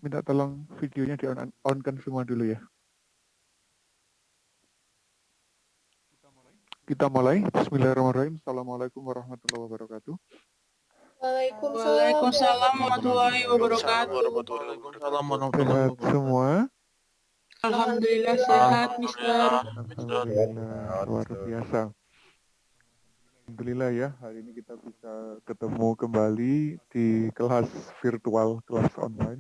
Minta tolong videonya di on-kan semua dulu ya. Kita mulai. Bismillahirrahmanirrahim. Assalamualaikum warahmatullahi wabarakatuh. Waalaikumsalam warahmatullahi wabarakatuh. Sehat semua? Alhamdulillah sehat, Mister. Alhamdulillah, luar biasa. Alhamdulillah ya, hari ini kita bisa ketemu kembali di kelas virtual, kelas online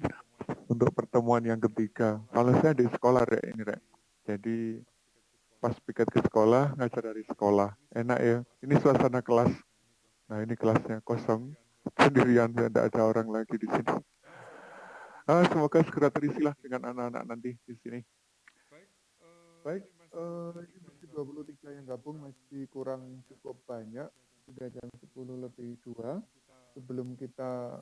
untuk pertemuan yang ketiga. Kalau saya di sekolah, Rek, ini Rek. Jadi pas piket ke sekolah, ngajar dari sekolah. Enak ya, ini suasana kelas. Nah ini kelasnya kosong, sendirian, tidak ada orang lagi di sini. Semoga segera terisilah dengan anak-anak nanti di sini. Baik, ini masih 23 yang gabung, masih kurang cukup banyak. Sudah jam 10:02. Sebelum kita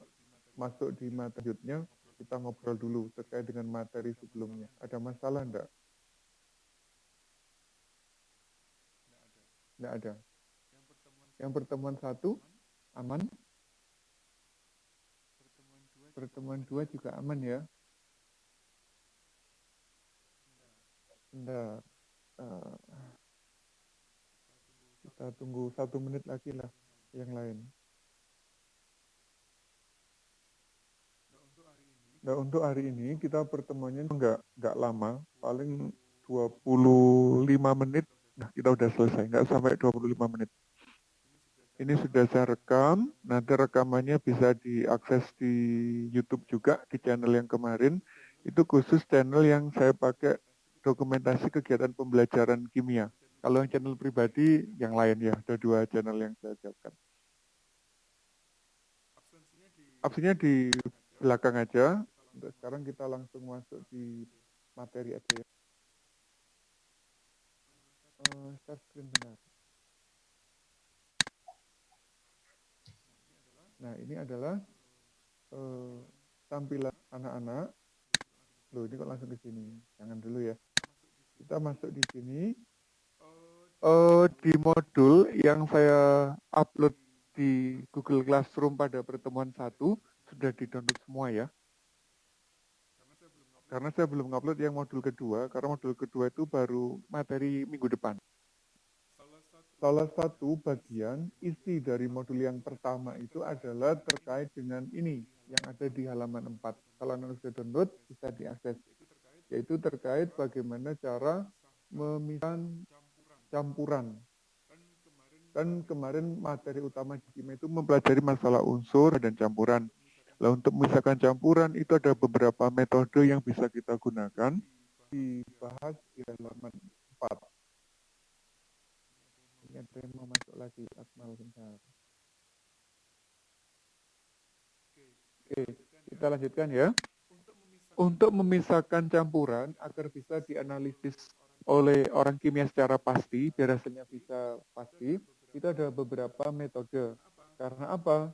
masuk di materinya, kita ngobrol dulu terkait dengan materi sebelumnya. Ada masalah enggak? Enggak ada. Yang pertemuan 1 aman. Pertemuan 2 juga aman ya. Enggak. Kita tunggu 1 menit lagi lah yang lain. Nah, untuk hari ini kita pertemuannya enggak lama, paling 25 menit. Nah, kita udah selesai, enggak sampai 25 menit. Ini sudah saya rekam, nanti rekamannya bisa diakses di YouTube juga, di channel yang kemarin. Itu khusus channel yang saya pakai dokumentasi kegiatan pembelajaran kimia. Kalau yang channel pribadi, yang lain ya, ada 2 channel yang saya siapkan. Absennya di belakang aja. Untuk sekarang kita langsung masuk di materi aja ya. Share screen benar. Nah, ini adalah tampilan anak-anak. Loh, ini kok langsung ke sini? Jangan dulu ya. Kita masuk di sini. Di modul yang saya upload di Google Classroom pada pertemuan 1 sudah di-download semua ya. Karena saya belum upload yang modul kedua, karena modul kedua itu baru materi minggu depan. Salah satu bagian isi dari modul yang pertama itu adalah terkait dengan ini yang ada di halaman 4. Kalau Anda sudah download, bisa diakses. Yaitu terkait bagaimana cara memisahkan campuran. Kan kemarin materi utama di kimia itu mempelajari masalah unsur dan campuran. Nah, untuk memisahkan campuran itu ada beberapa metode yang bisa kita gunakan, dibahas di halaman 4. Ini ada yang mau masuk lagi, Akmal bentar. Oke, kita lanjutkan ya. Untuk memisahkan campuran agar bisa dianalisis oleh orang kimia secara pasti, biar hasilnya bisa pasti, itu ada beberapa metode. Karena apa?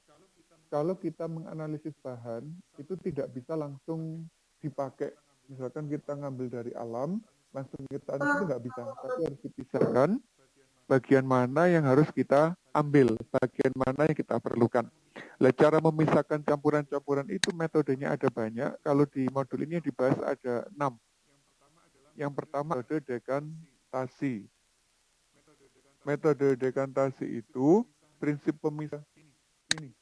Kalau kita menganalisis bahan, itu tidak bisa langsung dipakai. Misalkan kita ngambil dari alam, langsung kita analisis itu nggak bisa. Tapi harus dipisahkan bagian mana yang harus kita ambil, bagian mana yang kita perlukan. Nah, cara memisahkan campuran-campuran itu metodenya ada banyak. Kalau di modul ini yang dibahas ada 6. Yang pertama metode dekantasi. Metode dekantasi itu prinsip pemisah ini,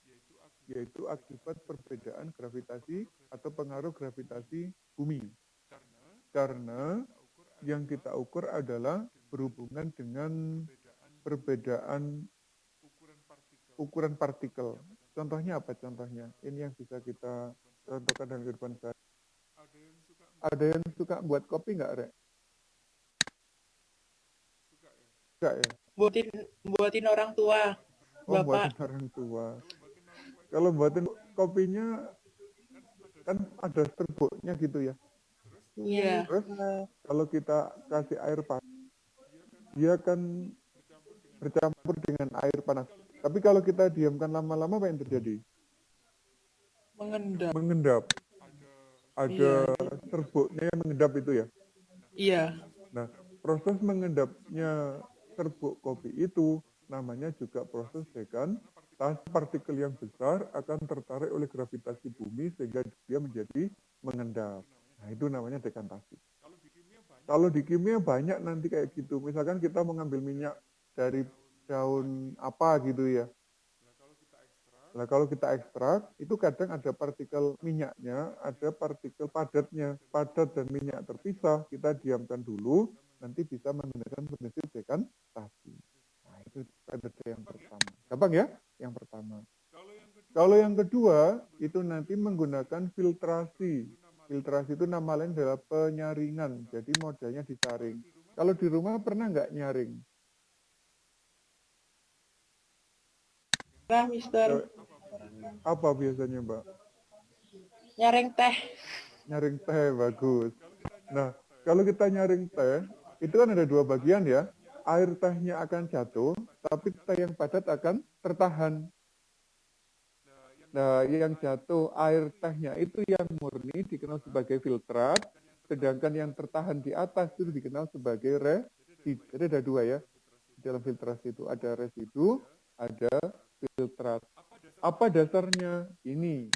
yaitu akibat perbedaan gravitasi atau pengaruh gravitasi bumi. Karena yang kita ukur adalah berhubungan dengan perbedaan ukuran partikel. Contohnya apa contohnya? Ini yang bisa kita contohkan dalam kehidupan sehari. Ada yang suka buat kopi nggak, Rek? Suka ya? Buatin orang tua, Oh, Bapak. buatin orang tua. Kalau buatin kopinya kan ada serbuknya gitu ya. Iya. Terus kalau kita kasih air panas, dia kan bercampur dengan air panas. Tapi kalau kita diamkan lama-lama apa yang terjadi? Mengendap. Mengendap. Ada serbuknya yang mengendap itu ya? Iya. Nah, proses mengendapnya serbuk kopi itu namanya juga proses partikel yang besar akan tertarik oleh gravitasi bumi sehingga dia menjadi mengendap. Nah, itu namanya dekantasi. Kalau di kimia banyak nanti kayak gitu. Misalkan kita mengambil minyak dari daun apa gitu ya. Nah, kalau kita ekstrak, itu kadang ada partikel minyaknya, ada partikel padatnya. Padat dan minyak terpisah, kita diamkan dulu, nanti bisa menggunakan prinsip dekantasi. Nah, itu metode yang pertama. Gampang ya? Yang pertama. Kalau yang kedua, itu nanti menggunakan filtrasi. Filtrasi itu nama lain adalah penyaringan. Jadi modelnya disaring. Kalau di rumah pernah nggak nyaring? Nah, Mister. Apa biasanya, Mbak? Nyaring teh. Nyaring teh, bagus. Nah, kalau kita nyaring teh, itu kan ada dua bagian ya. Air tehnya akan jatuh, tapi teh yang padat akan tertahan. Nah, yang jatuh air tehnya itu yang murni dikenal sebagai filtrat, sedangkan yang tertahan di atas itu dikenal sebagai residu. Jadi ada dua ya. Dalam filtrasi itu ada residu, ada filtrat. Apa dasarnya? Ini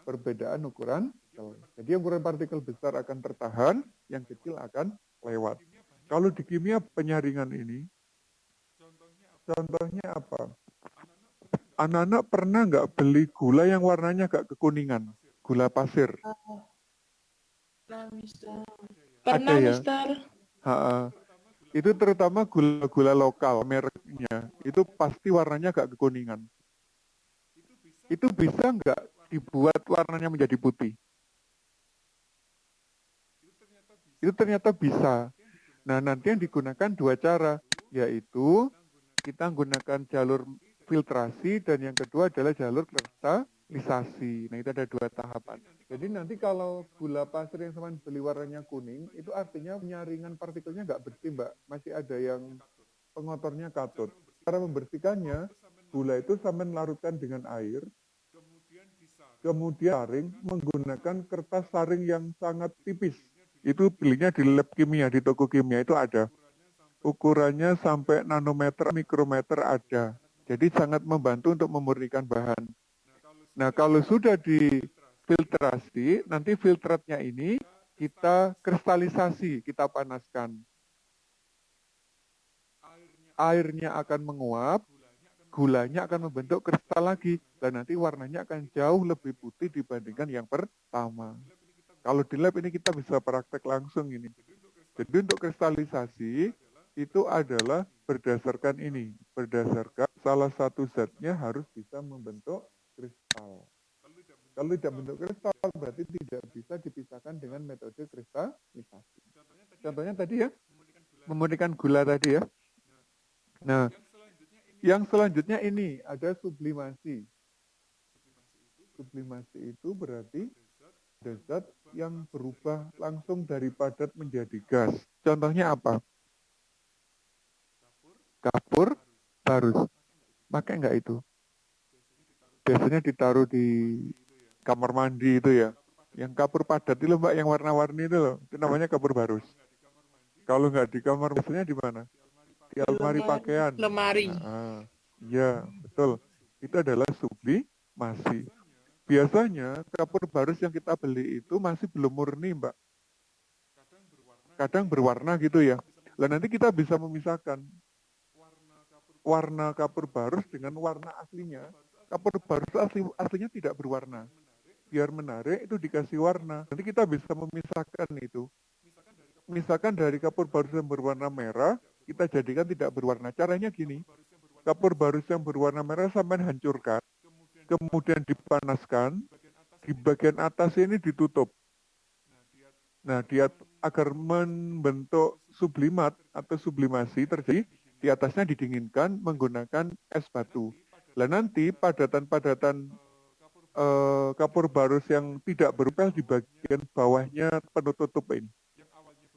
perbedaan ukuran. Jadi yang ukuran partikel besar akan tertahan, yang kecil akan lewat. Kalau di kimia penyaringan ini, contohnya apa? Anak-anak pernah nggak beli gula yang warnanya agak kekuningan? Gula pasir. Nah, Mister. Ada Pernah, ya? Mister. Ha-ha. Itu terutama gula-gula lokal, mereknya. Itu pasti warnanya agak kekuningan. Itu bisa nggak dibuat warnanya menjadi putih? Itu ternyata bisa. Nah, nanti yang digunakan dua cara, yaitu kita menggunakan jalur filtrasi dan yang kedua adalah jalur kristalisasi. Nah, itu ada dua tahapan. Jadi nanti kalau gula pasir yang sama beli warnanya kuning, itu artinya penyaringan partikelnya nggak bersih, Mbak. Masih ada yang pengotornya katod. Cara membersihkannya, gula itu sama larutkan dengan air, kemudian saring menggunakan kertas saring yang sangat tipis. Itu belinya di lab kimia, di toko kimia itu ada. Ukurannya sampai nanometer, mikrometer ada. Jadi sangat membantu untuk memurnikan bahan. Nah, kalau sudah difiltrasi, nanti filtratnya ini kita kristalisasi, kita panaskan. Airnya akan menguap, gulanya akan membentuk kristal lagi, dan nanti warnanya akan jauh lebih putih dibandingkan yang pertama. Kalau di lab ini kita bisa praktek langsung ini. Jadi untuk kristalisasi itu adalah berdasarkan ini, berdasarkan salah satu zatnya harus bisa membentuk kristal. Kalau tidak bentuk kristal berarti tidak bisa dipisahkan dengan metode kristalisasi. Contohnya tadi ya, memurnikan gula tadi ya. Nah, yang selanjutnya ini ada sublimasi. Sublimasi itu berarti ada zat yang berubah langsung dari padat menjadi gas. Contohnya apa? Kapur barus. Pakai nggak itu? Biasanya ditaruh di kamar mandi itu ya. Yang kapur padat itu Mbak, yang warna-warni itu loh. Itu namanya kapur barus. Kalau nggak di kamar, biasanya di mana? Di almari pakaian. Lemari. Iya, betul. Itu adalah sublimasi. Biasanya kapur barus yang kita beli itu masih belum murni, Mbak. Kadang berwarna gitu ya. Lah nanti kita bisa memisahkan warna kapur barus dengan warna aslinya. Kapur barus aslinya tidak berwarna. Biar menarik itu dikasih warna. Nanti kita bisa memisahkan itu. Misalkan dari kapur barus yang berwarna merah, kita jadikan tidak berwarna. Caranya gini, kapur barus yang berwarna merah sampai hancurkan, kemudian dipanaskan, di bagian atas ini ditutup. Nah, dia agar membentuk sublimat atau sublimasi terjadi, di atasnya didinginkan menggunakan es batu. Lah nanti padatan-padatan kapur barus yang tidak berupel di bagian bawahnya penutup ini.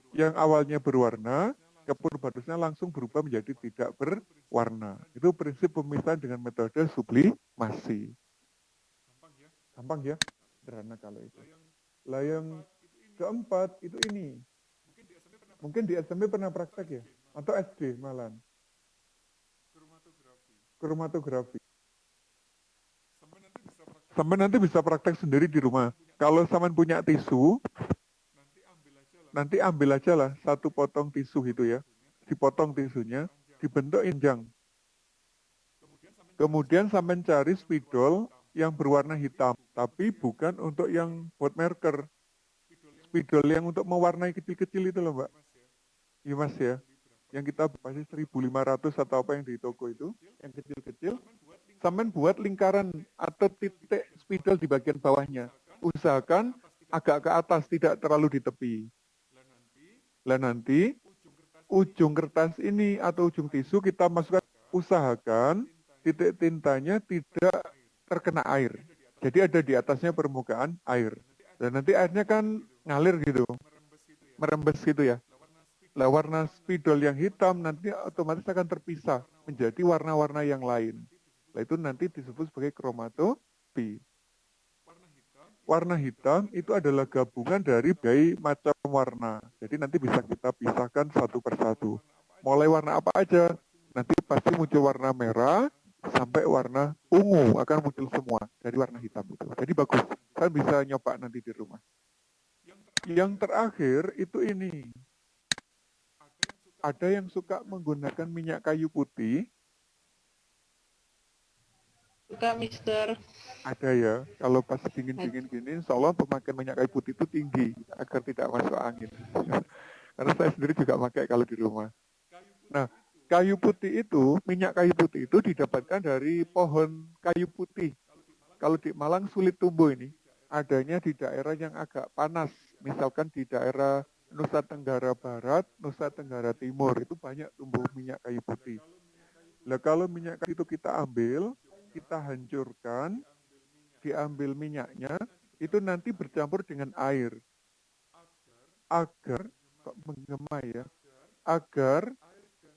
Yang awalnya berwarna, kapur barusnya langsung berubah menjadi tidak berwarna. Itu prinsip pemisahan dengan metode sublimasi. Gampang ya? Sederhana kalau itu. Lah yang keempat itu ini. Mungkin di SMP pernah praktek ya? Atau SD malah. Kromatografi. Sampai nanti bisa praktek sendiri di rumah. Kalau sampean punya tisu, nanti ambil aja lah satu potong tisu itu ya. Dipotong tisunya, dibentuk injang. Kemudian sampean cari spidol yang berwarna hitam, tapi bukan untuk yang buat marker. Spidol yang untuk mewarnai kecil-kecil itu loh, Mbak. Iya, Mas ya. Yang kita pasti 1.500 atau apa yang di toko itu, yang kecil-kecil. Sampean buat lingkaran atau titik spidol di bagian bawahnya. Usahakan agak ke atas, tidak terlalu di tepi. Lah nanti ujung kertas ini atau ujung tisu kita masukkan, usahakan titik tintanya tidak terkena air. Jadi ada di atasnya permukaan air. Dan nanti airnya kan ngalir gitu, merembes gitu ya. Lah warna spidol yang hitam nanti otomatis akan terpisah menjadi warna-warna yang lain. Nah itu nanti disebut sebagai kromatopi. Warna hitam itu adalah gabungan dari berbagai macam warna. Jadi nanti bisa kita pisahkan satu persatu. Mulai warna apa aja, nanti pasti muncul warna merah sampai warna ungu akan muncul semua dari warna hitam itu. Jadi bagus, kalian bisa nyoba nanti di rumah. Yang terakhir itu ini. Ada yang suka menggunakan minyak kayu putih. Suka, Mister. Ada ya, kalau pas dingin-dingin gini, insya Allah pemakaian minyak kayu putih itu tinggi agar tidak masuk angin. Karena saya sendiri juga pakai kalau di rumah. Nah, kayu putih itu, minyak kayu putih itu didapatkan dari pohon kayu putih. Kalau di Malang sulit tumbuh ini, adanya di daerah yang agak panas, misalkan di daerah Nusa Tenggara Barat, Nusa Tenggara Timur, itu banyak tumbuh minyak kayu putih. Nah, kalau minyak kayu itu kita ambil, kita hancurkan, diambil minyaknya, itu nanti bercampur dengan air. Agar, kok menggema ya, agar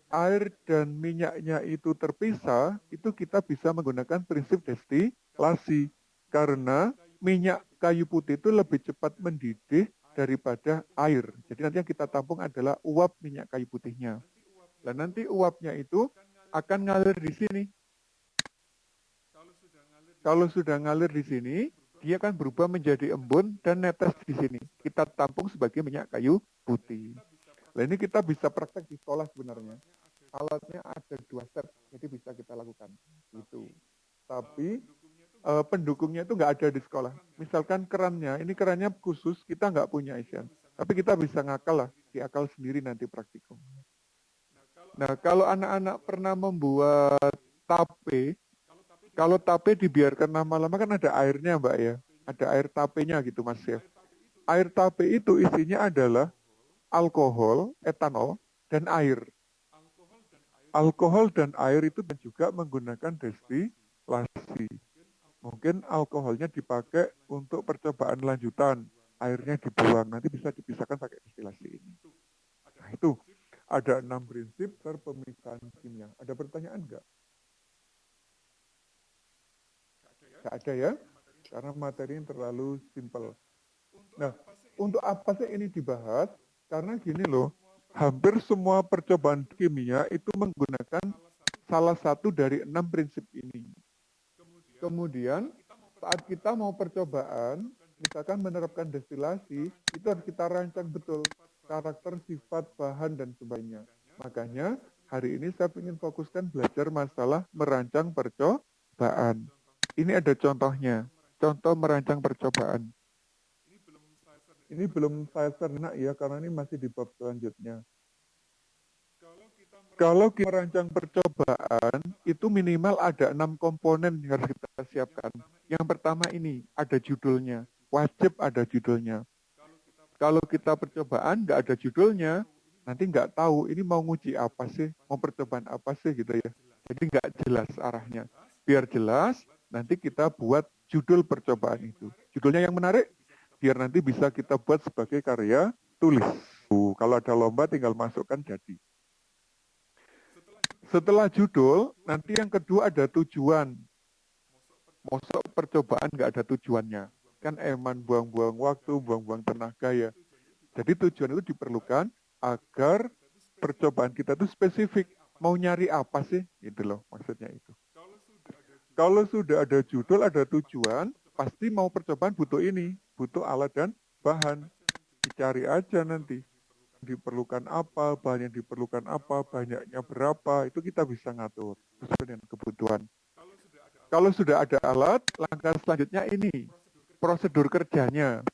air dan minyaknya itu terpisah, itu kita bisa menggunakan prinsip destilasi. Karena minyak kayu putih itu lebih cepat mendidih daripada air. Jadi nanti yang kita tampung adalah uap minyak kayu putihnya. Dan nanti uapnya itu akan ngalir di sini. Kalau sudah ngalir di sini, dia akan berubah menjadi embun dan netes di sini. Kita tampung sebagai minyak kayu putih. Nah ini kita bisa praktek di sekolah sebenarnya. Alatnya ada 2 set, jadi bisa kita lakukan. Gitu. Tapi pendukungnya itu nggak ada di sekolah. Misalkan kerannya, ini kerannya khusus, kita nggak punya Asian. Tapi kita bisa ngakal lah, diakal sendiri nanti praktikum. Nah kalau anak-anak pernah membuat tape, kalau tape dibiarkan lama-lama kan ada airnya Mbak ya. Ada air tapenya gitu Mas Chef. Air tape itu isinya adalah alkohol, etanol, dan air. Alkohol dan air itu juga menggunakan destilasi. Mungkin alkoholnya dipakai untuk percobaan lanjutan, airnya dibuang, nanti bisa dipisahkan pakai destilasi ini. Nah itu, ada 6 prinsip pemisahan kimia. Ada pertanyaan nggak? Nggak ada ya, karena materinya terlalu simpel. Nah, untuk apa sih ini dibahas? Karena gini loh, hampir semua percobaan kimia itu menggunakan salah satu dari 6 prinsip ini. Kemudian, saat kita mau percobaan, misalkan menerapkan destilasi, itu harus kita rancang betul karakter, sifat, bahan, dan sebagainya. Makanya, hari ini saya ingin fokuskan belajar masalah merancang percobaan. Ini ada contohnya, contoh merancang percobaan. Ini belum saya cerna ya, karena ini masih di bab selanjutnya. Kalau kita merancang percobaan, itu minimal ada 6 komponen yang harus kita siapkan. Yang pertama ini, ada judulnya. Wajib ada judulnya. Kalau kita percobaan nggak ada judulnya, nanti nggak tahu ini mau nguji apa sih, mau percobaan apa sih gitu ya. Jadi nggak jelas arahnya. Biar jelas, nanti kita buat judul percobaan itu. Judulnya yang menarik, biar nanti bisa kita buat sebagai karya tulis. Kalau ada lomba tinggal masukkan jadi. Setelah judul, nanti yang kedua ada tujuan. Mosok percobaan nggak ada tujuannya. Kan eman buang-buang waktu, buang-buang tenaga ya. Jadi tujuan itu diperlukan agar percobaan kita itu spesifik. Mau nyari apa sih? Gitu loh maksudnya itu. Kalau sudah ada judul, ada tujuan, pasti mau percobaan butuh ini, butuh alat dan bahan. Dicari aja nanti diperlukan apa, bahan yang diperlukan apa, banyaknya berapa, itu kita bisa ngatur sesuai dengan kebutuhan. Kalau sudah ada alat, langkah selanjutnya ini, prosedur kerjanya.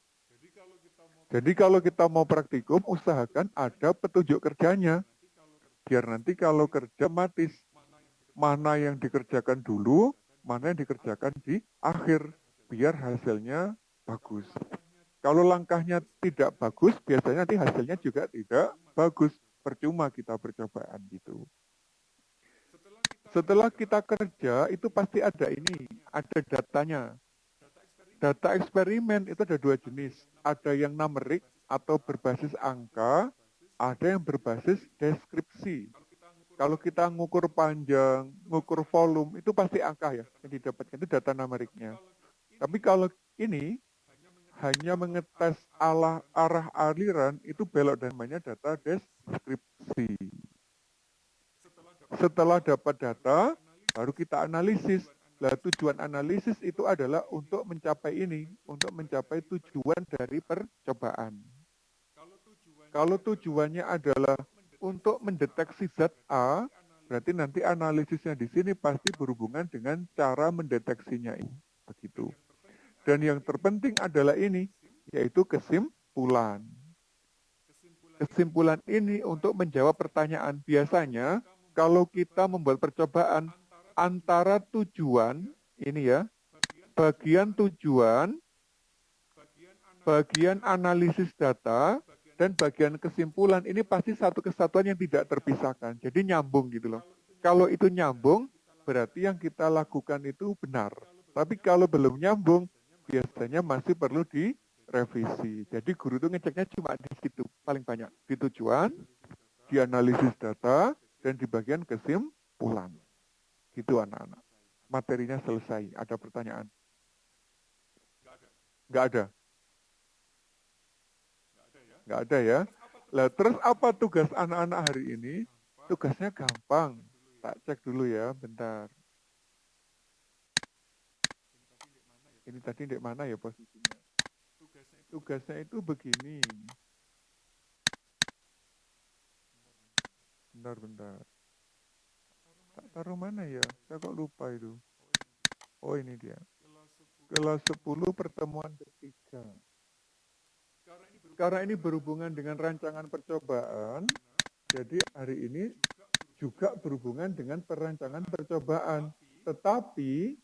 Jadi kalau kita mau praktikum, usahakan ada petunjuk kerjanya. Biar nanti kalau kerja otomatis, mana yang dikerjakan dulu, mana yang dikerjakan di akhir, biar hasilnya bagus. Kalau langkahnya tidak bagus, biasanya nanti hasilnya juga tidak bagus. Percuma kita percobaan gitu. Setelah kita kerja, itu pasti ada ini, ada datanya. Data eksperimen itu ada dua jenis. Ada yang numerik atau berbasis angka, ada yang berbasis deskripsi. Kalau kita ngukur panjang, ngukur volume, itu pasti angka ya. Yang didapatkan itu data numeriknya. Tapi kalau ini hanya mengetes arah aliran, itu belok dan namanya data deskripsi. Setelah dapat data, baru kita analisis. Nah, tujuan analisis itu adalah untuk mencapai ini, untuk mencapai tujuan dari percobaan. Kalau tujuannya adalah untuk mendeteksi zat A, berarti nanti analisisnya di sini pasti berhubungan dengan cara mendeteksinya ini. Begitu. Dan yang terpenting adalah ini, yaitu kesimpulan. Kesimpulan ini untuk menjawab pertanyaan. Biasanya, kalau kita membuat percobaan antara tujuan, ini ya, bagian tujuan, bagian analisis data, dan bagian kesimpulan, ini pasti satu kesatuan yang tidak terpisahkan. Jadi nyambung gitu loh. Kalau itu nyambung, berarti yang kita lakukan itu benar. Tapi kalau belum nyambung, biasanya masih perlu direvisi. Jadi guru itu ngeceknya cuma di situ, paling banyak. Di tujuan, di analisis data, dan di bagian kesimpulan. Gitu anak-anak. Materinya selesai. Ada pertanyaan? Nggak ada? Nggak ada ya? Lah, terus apa tugas anak-anak hari ini? Tugasnya gampang. Tak cek dulu ya, bentar. Ini tadi di mana ya posisinya? Tugasnya itu begini. Bentar. Tak taruh mana ya? Saya kok lupa itu. Oh, ini dia. Kelas 10 pertemuan ketiga. Karena ini berhubungan dengan rancangan percobaan, jadi hari ini juga berhubungan dengan perancangan percobaan. Tetapi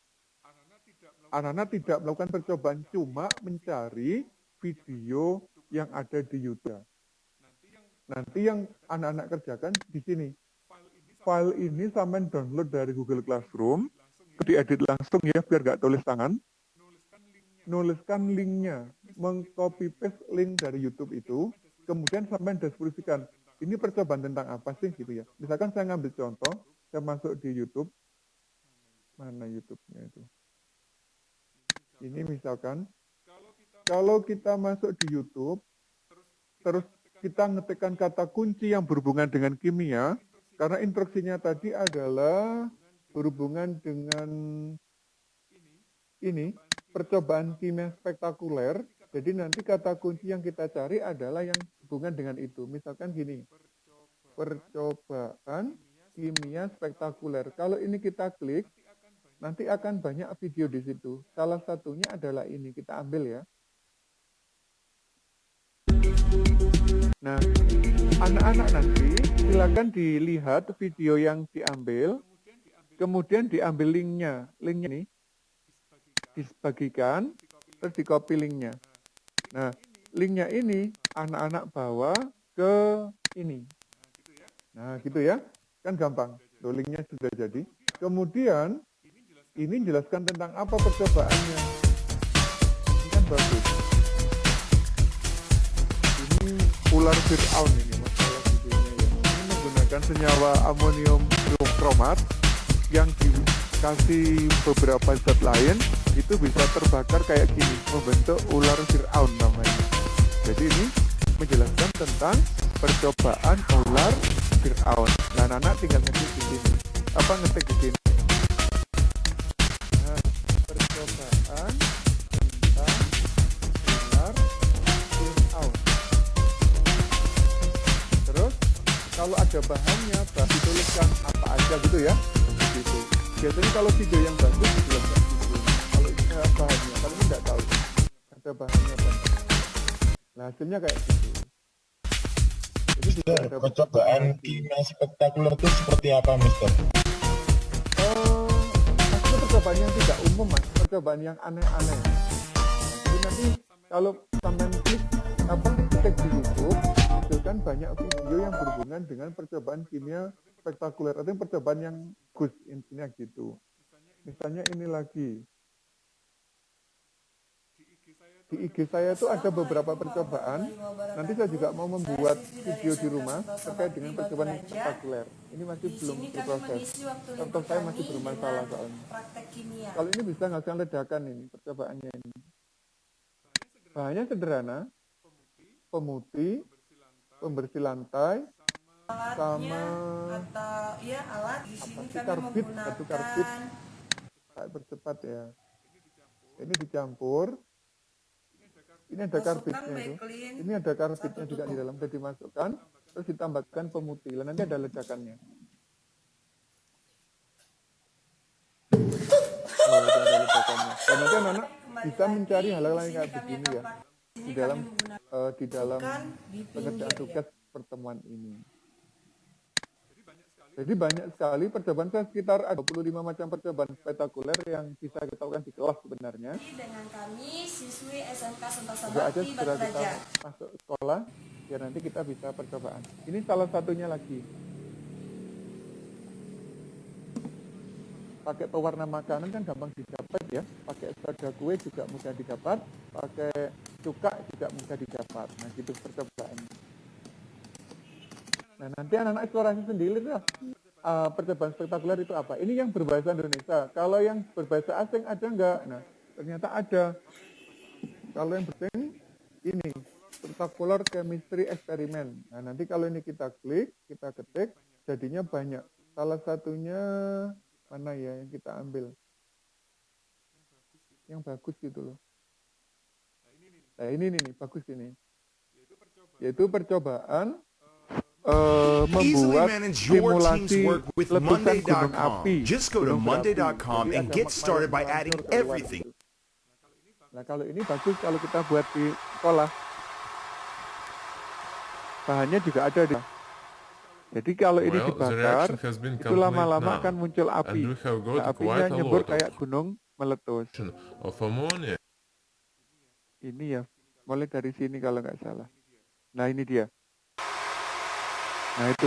anak-anak tidak melakukan percobaan, cuma mencari video yang ada di YouTube. Nanti yang anak-anak kerjakan di sini. File ini sampai download dari Google Classroom, diedit langsung ya, biar nggak tulis tangan. Nuliskan linknya, mengcopy paste link dari YouTube itu, kemudian sampai deskripsikan. Ini percobaan tentang apa sih gitu ya. Misalkan saya ngambil contoh, saya masuk di YouTube. Mana YouTube-nya itu? Ini misalkan, kalau kita masuk di YouTube, terus kita ngetikkan kata kunci yang berhubungan dengan kimia, karena instruksinya tadi adalah berhubungan dengan ini, percobaan kimia spektakuler. Jadi nanti kata kunci yang kita cari adalah yang hubungan dengan itu. Misalkan gini, percobaan kimia spektakuler. Kalau ini kita klik, nanti akan banyak video di situ. Salah satunya adalah ini, kita ambil ya. Nah, anak-anak nanti silakan dilihat video yang diambil, kemudian diambil linknya. Linknya nih, dibagikan, terus di copy linknya. Nah, linknya ini anak-anak bawa ke ini. Nah, gitu ya. Kan gampang. Tuh, linknya sudah jadi. Kemudian, ini jelaskan tentang apa percobaannya. Ini kan bagus. Ini ular Fir'aun ini, masalah videonya ya. Ini menggunakan senyawa amonium kromat yang dikasih beberapa zat lain, itu bisa terbakar kayak gini, membentuk ular Fir'aun namanya. Jadi ini menjelaskan tentang percobaan ular Fir'aun. Nah, anak tinggal ngetik di sini. Apa ngetik di sini? Nah, percobaan kalau ada bahannya, berarti tuliskan apa aja gitu ya. Gitu. Biasanya kalau video yang bagus dijelaskan gitu. Kalau ini bahannya, kalau ini nggak tahu ada bahannya apa. Nah hasilnya kayak gitu. Ini juga ada percobaan kimia spektakuler itu seperti apa, Mister? maksudnya percobaan yang tidak umum, Mas. Percobaan yang aneh-aneh. Jadi nanti kalau sampai klik cek di YouTube, itu kan banyak video yang berhubungan dengan percobaan kimia spektakuler. Artinya percobaan yang bagus, intinya gitu. Misalnya ini lagi. Di IG saya itu ada beberapa percobaan. Nanti saya juga mau membuat video di rumah terkait dengan percobaan yang spektakuler. Ini masih belum berproses. Contoh saya masih bermasalah soalnya. Kalau ini bisa menghasilkan ledakan ini, percobaannya ini. Bahannya sederhana, pemutih, pembersih lantai, sama karbit, batu karbit, kayak percepat ya. Ini dicampur. Ini ada karbitnya itu. Ini ada karbitnya juga di dalam. Sudah dimasukkan, terus ditambahkan pemutih. Dan nanti ada ledakannya. Oh, ada ledakannya. Dan nanti anak-anak bisa mencari hal-hal yang kayak begini ya di dalam pengerjaan tugas pertemuan ini. Jadi banyak sekali percobaan, saya sekitar 25 macam percobaan spektakuler yang bisa kita lakukan di kelas sebenarnya. Dengan kami siswi SMK Sentosa Juga aja Bakti segera Batu kita Raja. masuk sekolah, biar nanti kita bisa percobaan. Ini salah satunya lagi. Pakai pewarna makanan kan gampang didapat ya. Pakai soda kue juga mudah didapat. Pakai cuka juga mudah didapat. Nah gitu percobaan. Nah nanti anak-anak eksplorasi sendiri lah. Percobaan spektakuler itu apa? Ini yang berbahasa Indonesia. Kalau yang berbahasa asing ada nggak? Nah ternyata ada. Kalau yang berarti ini spektakuler chemistry eksperimen. Nah nanti kalau ini kita klik, kita ketik, jadinya banyak. Salah satunya mana ya yang kita ambil? Yang bagus gitu loh. Nah ini nih bagus ini. Yaitu percobaan membuat simulasi letusan gunung api. Just go to monday.com and get started by adding everything. Nah kalau ini bagus kalau kita buat di sekolah. Bahannya juga ada di. Jadi kalau ini dibakar, itu lama-lama akan muncul api. Nah, apinya nyebur kayak gunung meletus. Ini ya, mulai dari sini kalau nggak salah. Nah ini dia. Nah itu,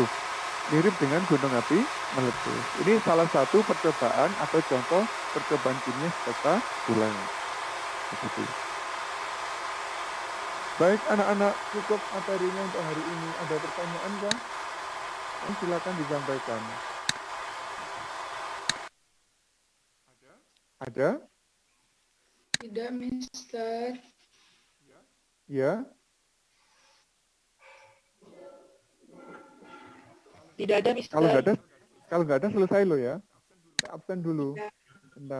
mirip dengan gunung api meletus. Ini salah satu percobaan atau contoh percobaan kimia spektakuler. Begitu. Baik anak-anak, cukup materinya untuk hari ini. Ada pertanyaan kah? Silakan disampaikan. Ada? Tidak, Mister. Ya? Tidak ada, Mister. Kalau nggak ada selesai lo ya. Kita absen dulu. Bentar.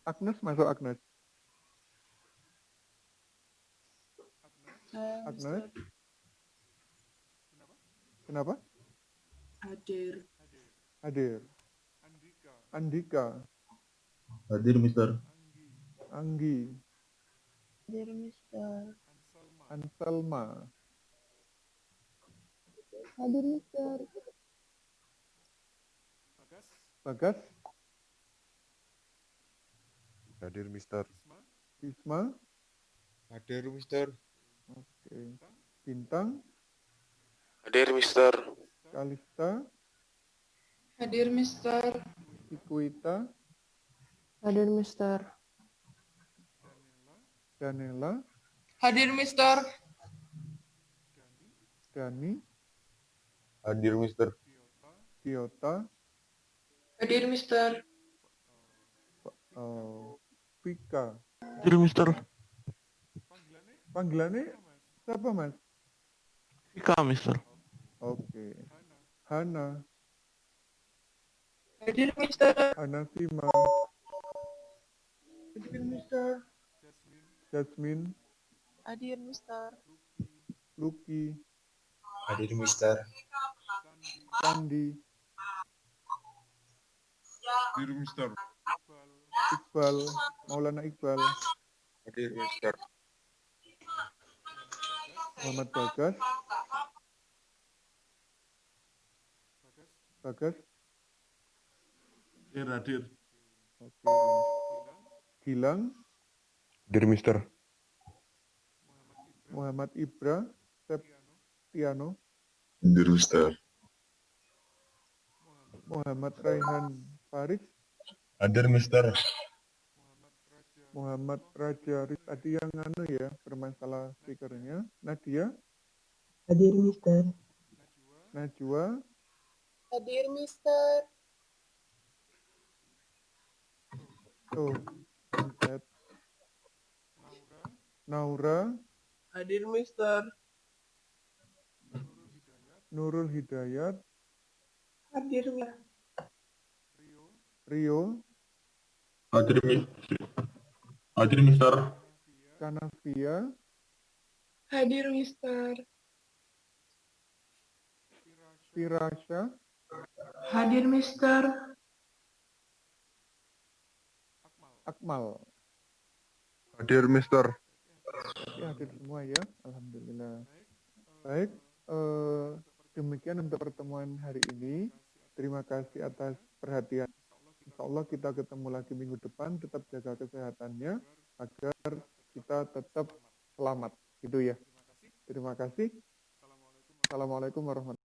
Agnes masuk Agnes. Agnes. Kenapa? Hadir. Andika. Hadir, Mister. Anggi. Hadir, Mister. Anselma. Hadir, Mister. Bagas. Hadir, Mister. Isma. Hadir, Mister. Oke. Bintang. Hadir, Mister. Kalista. Hadir, Mister. Ikuita. Hadir, Mister. Danela. Hadir, Mister. Dani. Hadir, Mister. Tiota. Hadir, Mister. Vika. Hadir, Mister. Panggilannya siapa mas? Vika, Mister. Oke. Hana. Hadir, Mister. Hana Sima. Hadir, Mister. Jasmine. Hadir, Mister. Lucky. Hadir, Mister. Pandi, Hadir Mister. Iqbal, Maulana Iqbal, Hadir Mister. Muhammad Bagas, Bagas, Hadir. oke. Gilang, Hadir Mister. Muhammad Ibra, Septiano, Hadir Mister. Muhammad Raihan Faris, Hadir Mister. Muhammad Raja Rizk. Tadi yang ya bermasalah speakernya. Nadia, Hadir Mister. Najwa, Hadir, Mister. tuh, Chat. Naura, Hadir Mister. Nurul Hidayat, Hadir Mister. Rio, Hadir Mister. Kanavia, Hadir, Mister. Firasya, Hadir Mister. Akmal. Hadir Mister. Ya, hadir semua ya, alhamdulillah. Baik, demikian untuk pertemuan hari ini. Terima kasih atas perhatian. Insya Allah kita ketemu lagi minggu depan. Tetap jaga kesehatannya agar kita tetap selamat. Gitu ya. Terima kasih. Assalamualaikum warahmatullahi wabarakatuh.